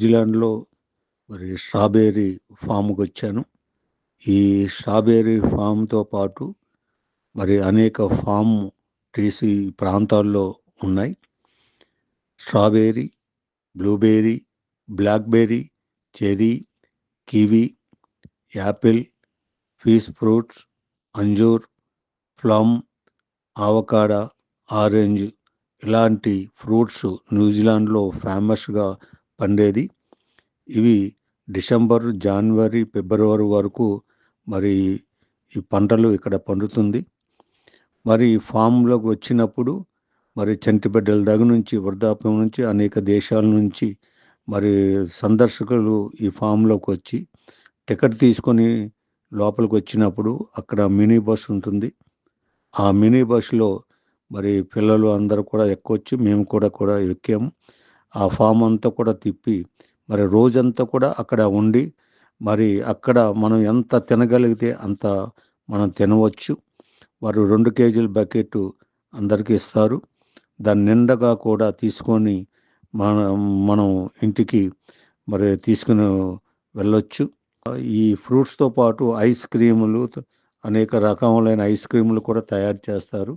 న్యూజిలాండ్‌లో మరి స్ట్రాబెర్రీ ఫామ్‌కొచ్చాను. ఈ స్ట్రాబెర్రీ ఫామ్‌తో పాటు మరి అనేక ఫామ్ ట్రీస్ ఈ ప్రాంతాల్లో ఉన్నాయి. Strawberry, blueberry, blackberry, cherry, kiwi, apple, peas fruits, అంజూర్, ప్లమ్, అవకాడో, ఆరెంజ్ ఇలాంటి ఫ్రూట్స్ న్యూజిలాండ్‌లో ఫేమస్‌గా పండేది. ఇవి డిసెంబర్, జనవరి, ఫిబ్రవరి వరకు మరి ఈ పంటలు ఇక్కడ పండుతుంది. మరి ఈ ఫామ్‌లోకి వచ్చినప్పుడు మరి చంటిబిడ్డల దగ్గర నుంచి, వృద్ధాప్యం నుంచి అనేక దేశాల నుంచి మరి సందర్శకులు ఈ ఫామ్‌లోకి వచ్చి టికెట్ తీసుకొని లోపలికొచ్చినప్పుడు అక్కడ మినీ బస్ ఉంటుంది. ఆ మినీ బస్‌లో మరి పిల్లలు అందరూ కూడా ఎక్కొచ్చి మేము కూడా ఎక్కాము. ఆ ఫామ్ అంతా కూడా తిప్పి మరి రోజంతా కూడా అక్కడ ఉండి మరి అక్కడ మనం ఎంత తినగలిగితే అంత మనం తినవచ్చు. వారు 2 కేజీల బకెట్ అందరికి ఇస్తారు. దాని నిండగా కూడా తీసుకొని మనం మనం ఇంటికి మరి తీసుకుని వెళ్ళొచ్చు. ఈ ఫ్రూట్స్‌తో పాటు ఐస్ క్రీములు అనేక రకములైన ఐస్ క్రీములు కూడా తయారు చేస్తారు.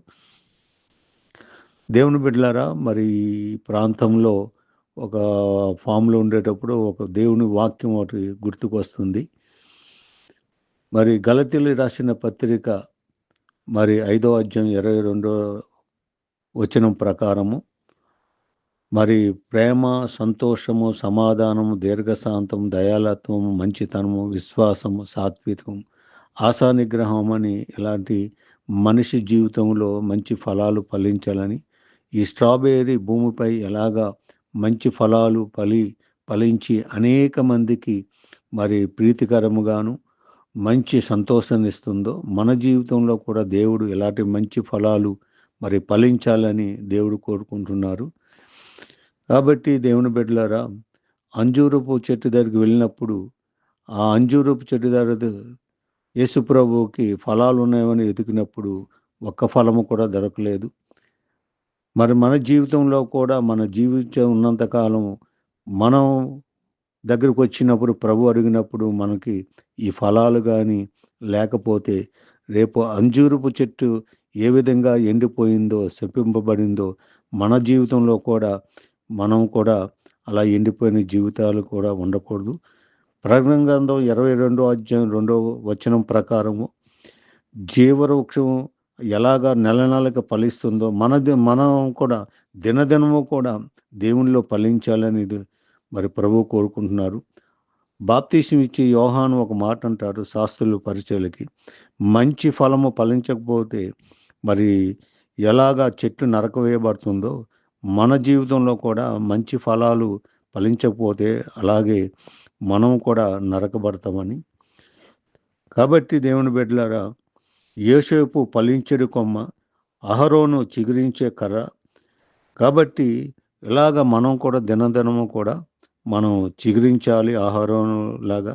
దేవుని బిడ్డలారా, మరి ఈ ప్రాంతంలో ఒక ఫామ్‌లో ఉండేటప్పుడు ఒక దేవుని వాక్యం ఒకటి గుర్తుకొస్తుంది. మరి గలతీయులకు రాసిన పత్రిక మరి 5వ అధ్యాయం 22వ వచనం ప్రకారము మరి ప్రేమ, సంతోషము, సమాధానము, దీర్ఘశాంతం, దయాళత్వము, మంచితనము, విశ్వాసము, సాత్వికం, ఆశానిగ్రహం అని ఇలాంటి మనిషి జీవితంలో మంచి ఫలాలు ఫలించాలని, ఈ స్ట్రాబెర్రీ భూమిపై ఎలాగా మంచి ఫలాలు ఫలించి అనేక మందికి మరి ప్రీతికరముగాను మంచి సంతోషాన్ని ఇస్తుందో మన జీవితంలో కూడా దేవుడు ఇలాంటి మంచి ఫలాలు మరి ఫలించాలని దేవుడు కోరుకుంటున్నారు. కాబట్టి దేవుని బిడ్డలారా, అంజూరపు చెట్టు దగ్గరికి వెళ్ళినప్పుడు ఆ అంజూరపు చెట్టు దగ్గర యేసుప్రభువుకి ఫలాలు ఉన్నాయని వెతికినప్పుడు ఒక్క ఫలము కూడా దొరకలేదు. మరి మన జీవితంలో కూడా మన జీవితం ఉన్నంతకాలం మనం దగ్గరకు వచ్చినప్పుడు ప్రభు అడిగినప్పుడు మనకి ఈ ఫలాలు కానీ లేకపోతే రేపు అంజూరపు చెట్టు ఏ విధంగా ఎండిపోయిందో, శపింపబడిందో మన జీవితంలో కూడా మనం కూడా అలా ఎండిపోయిన జీవితాలు కూడా ఉండకూడదు. ప్రకటన గ్రంథం 22వ అధ్యాయం 2వ వచనం ప్రకారము జీవవృక్షం ఎలాగా నెలకి ఫలిస్తుందో మనం కూడా దినదినము కూడా దేవునిలో ఫలించాలని మరి ప్రభువు కోరుకుంటున్నారు. బాప్తీసం ఇచ్చి యోహాను ఒక మాట అంటాడు శాస్త్రులు, పరిచయులకి, మంచి ఫలము ఫలించకపోతే మరి ఎలాగా చెట్టు నరకవేయబడుతుందో మన జీవితంలో కూడా మంచి ఫలాలు ఫలించకపోతే అలాగే మనం కూడా నరకబడతామని. కాబట్టి దేవుని బిడ్డలారా, యోసేపు ఫలించెడు కొమ్మ, అహరోను చిగురించే కర్ర. కాబట్టి ఇలాగ మనం కూడా దినదినము కూడా మనం చిగురించాలి. అహరోనులాగా,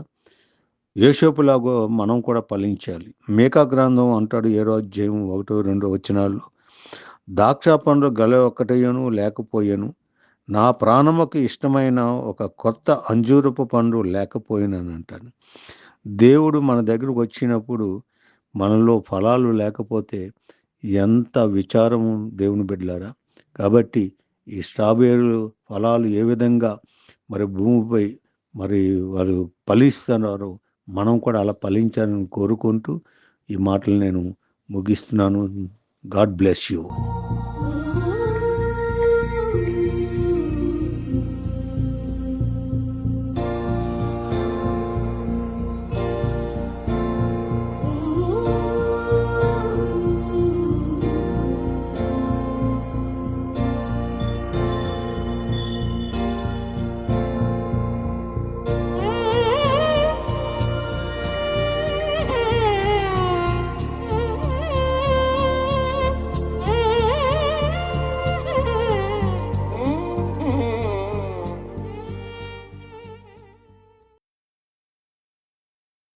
యోసేపులాగా మనం కూడా ఫలించాలి. మీకా గ్రంథం అంటాడు 7వ అధ్యాయం 1, 2 వచనాల్లో, ద్రాక్ష పండ్లు గల ఒక్కటేయను లేకపోయెను, నా ప్రాణముకు ఇష్టమైన ఒక కొత్త అంజూరపు పండు లేకపోయినని అంటాడు. దేవుడు మన దగ్గరకు వచ్చినప్పుడు మనలో ఫలాలు లేకపోతే ఎంత విచారము దేవుని బిడ్డలారా. కాబట్టి ఈ స్ట్రాబెర్రీ ఫలాలు ఏ విధంగా మరి భూమిపై మరి వారు ఫలిస్తున్నారో మనం కూడా అలా ఫలించాలని కోరుకుంటూ ఈ మాటలు నేను ముగిస్తున్నాను. God bless you.